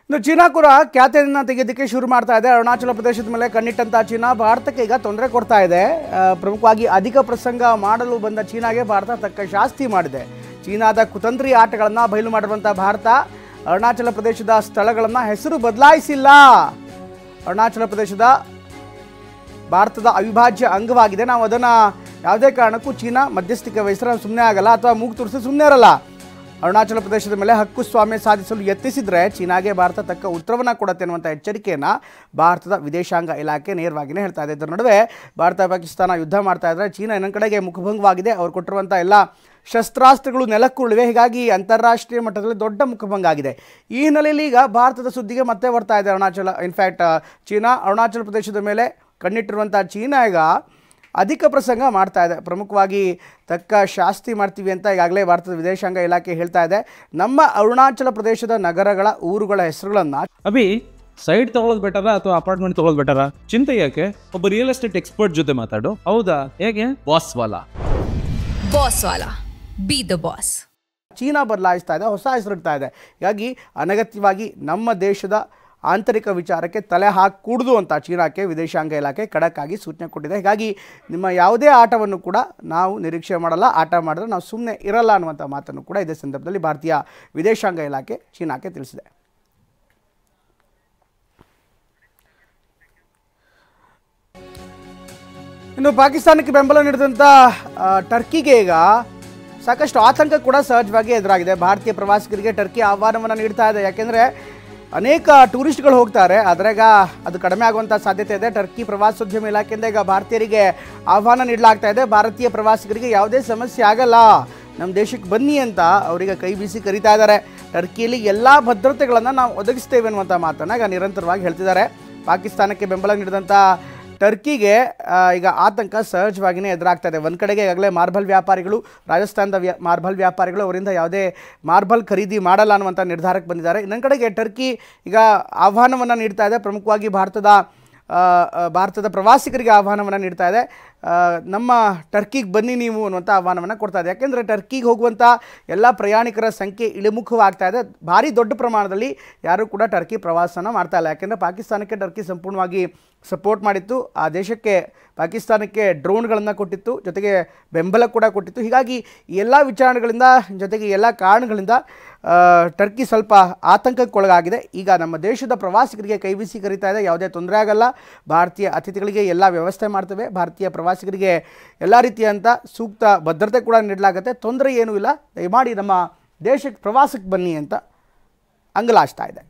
ಇನ್ನು ಚೀನಾ ಕೂಡ ಖ್ಯಾತಿಯನ್ನು ತೆಗೆಯೋದಕ್ಕೆ ಶುರು ಮಾಡ್ತಾ ಇದೆ. ಅರುಣಾಚಲ ಪ್ರದೇಶದ ಮೇಲೆ ಕಣ್ಣಿಟ್ಟಂಥ ಚೀನಾ ಭಾರತಕ್ಕೆ ಈಗ ತೊಂದರೆ ಕೊಡ್ತಾ ಇದೆ. ಪ್ರಮುಖವಾಗಿ ಅಧಿಕ ಪ್ರಸಂಗ ಮಾಡಲು ಬಂದ ಚೀನಾಗೆ ಭಾರತ ತಕ್ಕ ಶಾಸ್ತಿ ಮಾಡಿದೆ. ಚೀನಾದ ಕುತಂತ್ರಿ ಆಟಗಳನ್ನು ಬಯಲು ಮಾಡಿರುವಂಥ ಭಾರತ ಅರುಣಾಚಲ ಪ್ರದೇಶದ ಸ್ಥಳಗಳನ್ನು ಹೆಸರು ಬದಲಾಯಿಸಿಲ್ಲ. ಅರುಣಾಚಲ ಪ್ರದೇಶದ ಭಾರತದ ಅವಿಭಾಜ್ಯ ಅಂಗವಾಗಿದೆ. ನಾವು ಅದನ್ನು ಯಾವುದೇ ಕಾರಣಕ್ಕೂ ಚೀನಾ ಮಧ್ಯಸ್ಥಿಕೆ ವಹಿಸಿದ್ರೆ ಸುಮ್ಮನೆ ಆಗಲ್ಲ ಅಥವಾ ಮೂಗು ತುರಿಸಿ ಸುಮ್ಮನೆ ಇರಲ್ಲ. ಅರುಣಾಚಲ ಪ್ರದೇಶದ ಮೇಲೆ ಹಕ್ಕು ಸ್ವಾಮ್ಯ ಸಾಧಿಸಲು ಯತ್ನಿಸಿದರೆ ಚೀನಾಗೆ ಭಾರತ ತಕ್ಕ ಉತ್ತರವನ್ನು ಕೊಡುತ್ತೆ ಅನ್ನುವಂಥ ಎಚ್ಚರಿಕೆಯನ್ನು ಭಾರತದ ವಿದೇಶಾಂಗ ಇಲಾಖೆ ನೇರವಾಗಿಯೇ ಹೇಳ್ತಾ ಇದೆ. ಇದರ ನಡುವೆ ಭಾರತ ಪಾಕಿಸ್ತಾನ ಯುದ್ಧ ಮಾಡ್ತಾ ಇದ್ದರೆ ಚೀನಾ ಇನ್ನೊಂದು ಕಡೆಗೆ ಮುಖಭಂಗವಾಗಿದೆ. ಅವ್ರು ಕೊಟ್ಟಿರುವಂಥ ಎಲ್ಲ ಶಸ್ತ್ರಾಸ್ತ್ರಗಳು ನೆಲಕ್ಕುರುಳಿವೆ. ಹೀಗಾಗಿ ಅಂತಾರಾಷ್ಟ್ರೀಯ ಮಟ್ಟದಲ್ಲಿ ದೊಡ್ಡ ಮುಖಭಂಗ ಆಗಿದೆ. ಈ ಹಿನ್ನೆಲೆಯಲ್ಲಿ ಈಗ ಭಾರತದ ಸುದ್ದಿಗೆ ಮತ್ತೆ ಬರ್ತಾ ಇದೆ ಅರುಣಾಚಲ. ಇನ್ಫ್ಯಾಕ್ಟ್ ಚೀನಾ ಅರುಣಾಚಲ ಪ್ರದೇಶದ ಮೇಲೆ ಕಣ್ಣಿಟ್ಟಿರುವಂಥ ಚೀನಾ ಈಗ ಅಧಿಕ ಪ್ರಸಂಗ ಮಾಡ್ತಾ ಇದೆ. ಪ್ರಮುಖವಾಗಿ ತಕ್ಕ ಶಾಸ್ತಿ ಮಾಡ್ತೀವಿ ಅಂತ ಈಗಾಗಲೇ ಭಾರತದ ವಿದೇಶಾಂಗ ಇಲಾಖೆ ಹೇಳ್ತಾ ಇದೆ. ನಮ್ಮ ಅರುಣಾಚಲ ಪ್ರದೇಶದ ನಗರಗಳ ಊರುಗಳ ಹೆಸರುಗಳನ್ನು ಅಭಿ ಸೈಡ್ ತಗೊಳ್ಳೋದು ಬೆಟರ ಅಥವಾ ಅಪಾರ್ಟ್ಮೆಂಟ್ ತಗೊಳ್ಳೋದು ಬೆಟರ? ಚಿಂತೆ ಯಾಕೆ? ಒಬ್ಬ ರಿಯಲ್ ಎಸ್ಟೇಟ್ ಎಕ್ಸ್ಪರ್ಟ್ ಜೊತೆ ಮಾತಾಡು. ಹೌದಾ? ಹೇಗೆ? ಬಾಸ್ ವಾಲಾ ಬಿ ದ ಬಾಸ್. ಚೀನಾ ಬದಲಾಯಿಸ್ತಾ ಇದೆ, ಹೊಸ ಹೆಸರಿಡ್ತಾ ಇದೆ. ಹೀಗಾಗಿ ಅನಗತ್ಯವಾಗಿ ನಮ್ಮ ದೇಶದ ಆಂತರಿಕ ವಿಚಾರಕ್ಕೆ ತಲೆ ಹಾಕೂಡ್ದು ಅಂತ ಚೀನಾಕ್ಕೆ ವಿದೇಶಾಂಗ ಇಲಾಖೆ ಖಡಕ್ ಆಗಿ ಸೂಚನೆ ಕೊಟ್ಟಿದೆ. ಹೀಗಾಗಿ ನಿಮ್ಮ ಯಾವುದೇ ಆಟವನ್ನು ಕೂಡ ನಾವು ನಿರೀಕ್ಷೆ ಮಾಡಲ್ಲ, ಆಟ ಮಾಡಿದ್ರೆ ನಾವು ಸುಮ್ಮನೆ ಇರಲ್ಲ ಅನ್ನುವಂಥ ಮಾತನ್ನು ಕೂಡ ಇದೇ ಸಂದರ್ಭದಲ್ಲಿ ಭಾರತೀಯ ವಿದೇಶಾಂಗ ಇಲಾಖೆ ಚೀನಾಕ್ಕೆ ತಿಳಿಸಿದೆ. ಇನ್ನು ಪಾಕಿಸ್ತಾನಕ್ಕೆ ಬೆಂಬಲ ನೀಡಿದಂಥ ಟರ್ಕಿಗೆ ಈಗ ಸಾಕಷ್ಟು ಆತಂಕ ಕೂಡ ಸಹಜವಾಗಿ ಎದುರಾಗಿದೆ. ಭಾರತೀಯ ಪ್ರವಾಸಿಗರಿಗೆ ಟರ್ಕಿ ಆಹ್ವಾನವನ್ನು ನೀಡ್ತಾ ಇದೆ. ಯಾಕೆಂದರೆ ಅನೇಕ ಟೂರಿಸ್ಟ್ಗಳು ಹೋಗ್ತಾರೆ, ಆದರೆ ಈಗ ಅದು ಕಡಿಮೆ ಆಗುವಂಥ ಸಾಧ್ಯತೆ ಇದೆ. ಟರ್ಕಿ ಪ್ರವಾಸೋದ್ಯಮ ಇಲಾಖೆಯಿಂದ ಈಗ ಭಾರತೀಯರಿಗೆ ಆಹ್ವಾನ ನೀಡಲಾಗ್ತಾ ಇದೆ. ಭಾರತೀಯ ಪ್ರವಾಸಿಗರಿಗೆ ಯಾವುದೇ ಸಮಸ್ಯೆ ಆಗಲ್ಲ, ನಮ್ಮ ದೇಶಕ್ಕೆ ಬನ್ನಿ ಅಂತ ಅವರಿಗೆ ಕೈ ಬೀಸಿ ಕರೀತಾ ಇದ್ದಾರೆ. ಟರ್ಕಿಯಲ್ಲಿ ಎಲ್ಲ ಭದ್ರತೆಗಳನ್ನು ನಾವು ಒದಗಿಸ್ತೇವೆ ಅನ್ನುವಂಥ ಮಾತನ್ನು ಈಗ ನಿರಂತರವಾಗಿ ಹೇಳ್ತಿದ್ದಾರೆ. ಪಾಕಿಸ್ತಾನಕ್ಕೆ ಬೆಂಬಲ ನೀಡಿದಂಥ ಟರ್ಕಿಗೆ ಈಗ ಆತಂಕ ಸಹಜವಾಗಿಯೇ ಎದುರಾಗ್ತಾ ಇದೆ. ಒಂದು ಕಡೆಗೆ ಈಗಾಗಲೇ ಮಾರ್ಬಲ್ ವ್ಯಾಪಾರಿಗಳು, ರಾಜಸ್ಥಾನದ ಮಾರ್ಬಲ್ ವ್ಯಾಪಾರಿಗಳು ಅವರಿಂದ ಯಾವುದೇ ಮಾರ್ಬಲ್ ಖರೀದಿ ಮಾಡಲ್ಲ ಅನ್ನುವಂಥ ನಿರ್ಧಾರಕ್ಕೆ ಬಂದಿದ್ದಾರೆ. ಇನ್ನೊಂದು ಕಡೆಗೆ ಟರ್ಕಿ ಈಗ ಆಹ್ವಾನವನ್ನು ನೀಡ್ತಾ ಇದೆ. ಪ್ರಮುಖವಾಗಿ ಭಾರತದ ಪ್ರವಾಸಿಗರಿಗೆ ಆಹ್ವಾನವನ್ನು ನೀಡ್ತಾ ಇದೆ. ನಮ್ಮ ಟರ್ಕಿಗೆ ಬನ್ನಿ ನೀವು ಅನ್ನುವಂಥ ಆಹ್ವಾನವನ್ನು ಕೊಡ್ತಾ ಇದೆ. ಯಾಕೆಂದರೆ ಟರ್ಕಿಗೆ ಹೋಗುವಂಥ ಎಲ್ಲ ಪ್ರಯಾಣಿಕರ ಸಂಖ್ಯೆ ಇಳಿಮುಖವಾಗ್ತಾ ಇದೆ. ಭಾರಿ ದೊಡ್ಡ ಪ್ರಮಾಣದಲ್ಲಿ ಯಾರೂ ಕೂಡ ಟರ್ಕಿ ಪ್ರವಾಸನ ಮಾಡ್ತಾ ಇಲ್ಲ. ಯಾಕೆಂದರೆ ಪಾಕಿಸ್ತಾನಕ್ಕೆ ಟರ್ಕಿ ಸಂಪೂರ್ಣವಾಗಿ ಸಪೋರ್ಟ್ ಮಾಡಿತ್ತು. ಆ ದೇಶಕ್ಕೆ ಪಾಕಿಸ್ತಾನಕ್ಕೆ ಡ್ರೋನ್ಗಳನ್ನು ಕೊಟ್ಟಿತ್ತು, ಜೊತೆಗೆ ಬೆಂಬಲ ಕೂಡ ಕೊಟ್ಟಿತ್ತು. ಹೀಗಾಗಿ ಎಲ್ಲ ವಿಚಾರಣೆಗಳಿಂದ ಜೊತೆಗೆ ಎಲ್ಲ ಕಾರಣಗಳಿಂದ ಟರ್ಕಿ ಸ್ವಲ್ಪ ಆತಂಕಕ್ಕೊಳಗಾಗಿದೆ. ಈಗ ನಮ್ಮ ದೇಶದ ಪ್ರವಾಸಿಗರಿಗೆ ಕೈ ಬೀಸಿ ಕರೀತಾ ಇದೆ, ಯಾವುದೇ ತೊಂದರೆ ಆಗಲ್ಲ, ಭಾರತೀಯ ಅತಿಥಿಗಳಿಗೆ ಎಲ್ಲ ವ್ಯವಸ್ಥೆ ಮಾಡ್ತೇವೆ, ಭಾರತೀಯ ಪ್ರವಾಸಿಗರಿಗೆ ಎಲ್ಲ ರೀತಿಯಂಥ ಸೂಕ್ತ ಭದ್ರತೆ ಕೂಡ ನೀಡಲಾಗುತ್ತೆ, ತೊಂದರೆ ಏನೂ ಇಲ್ಲ, ದಯಮಾಡಿ ನಮ್ಮ ದೇಶಕ್ಕೆ ಪ್ರವಾಸಕ್ಕೆ ಬನ್ನಿ ಅಂತ ಅಂಗಲಾಚ್ತಾ ಇದೆ.